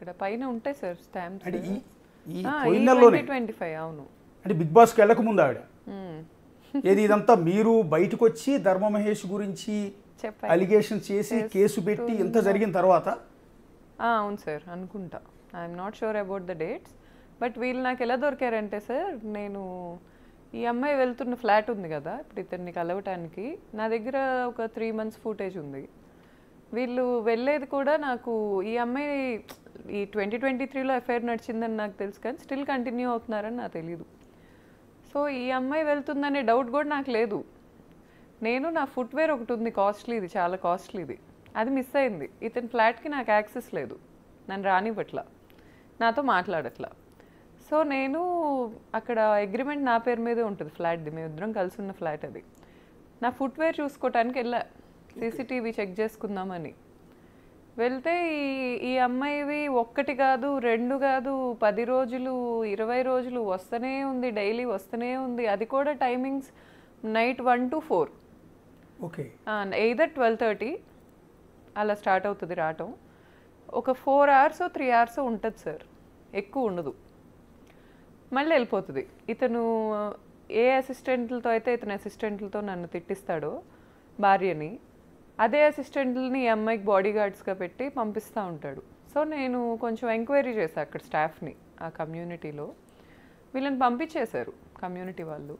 అక్కడ పైన ఉంటాయి సార్ స్టాంప్స్. అంటే ఈ పోయిన నెలలోనే 2025 అవును. అంటే బిగ్ బాస్కి వెళ్ళక ముందు ఆవిడ ఏది ఇదంతా మీరు బయటకు వచ్చి ధర్మ మహేష్ గురించి అలిగేషన్ చేసి కేసు పెట్టి ఇంత జరిగిన తర్వాత? అవును సార్ అనుకుంటా. I'm not sure about the dates. But వీళ్ళు నాకు ఎలా దొరికారంటే సార్, నేను ఈ అమ్మాయి వెళ్తున్న ఫ్లాట్ ఉంది కదా ఇప్పుడు ఇతన్ని కలవటానికి, నా దగ్గర ఒక 3 months ఫుటేజ్ ఉంది. వీళ్ళు వెళ్ళేది కూడా నాకు ఈ అమ్మాయి ఈ 2023లో ఎఫ్ఐఆర్ నడిచిందని నాకు తెలుసు, కానీ స్టిల్ కంటిన్యూ అవుతున్నారని నాకు తెలీదు. సో ఈ అమ్మాయి వెళ్తుందనే డౌట్ కూడా నాకు లేదు. నేను నా ఫుట్వేర్ ఒకటి ఉంది కాస్ట్లీది, చాలా కాస్ట్లీది, అది మిస్ అయింది. ఇతని ఫ్లాట్కి నాకు యాక్సెస్ లేదు, నన్ను రానివ్వట్లా, నాతో మాట్లాడట్లా. సో నేను అక్కడ అగ్రిమెంట్ నా పేరు మీదే ఉంటుంది ఫ్లాట్ది, మేమిద్దరం కలిసి ఉన్న ఫ్లాట్ అది. నా ఫుట్వేర్ చూసుకోవటానికి వెళ్ళా, సీసీటీవీ చెక్ చేసుకుందామని వెళ్తే ఈ అమ్మాయివి 1 కాదు 2 కాదు 10 రోజులు 20 రోజులు వస్తూనే ఉంది, డైలీ వస్తూనే ఉంది. అది కూడా timings night 1 to 4, okay, either 12:30 అలా స్టార్ట్ అవుతుంది రావటం. ఒక 4 hours 3 hours ఉంటుంది సార్, ఎక్కువ ఉండదు. మళ్ళీ వెళ్ళిపోతుంది. ఇతను ఏ అసిస్టెంట్లతో అయితే ఇతని అసిస్టెంట్లతో నన్ను తిట్టిస్తాడో భార్యని, అదే అసిస్టెంట్లని ఈ అమ్మాయికి బాడీ గార్డ్స్గా పెట్టి పంపిస్తూ ఉంటాడు. సో నేను కొంచెం ఎంక్వైరీ చేశాను అక్కడ స్టాఫ్ని, ఆ కమ్యూనిటీలో. వీళ్ళని పంపించేశారు కమ్యూనిటీ వాళ్ళు.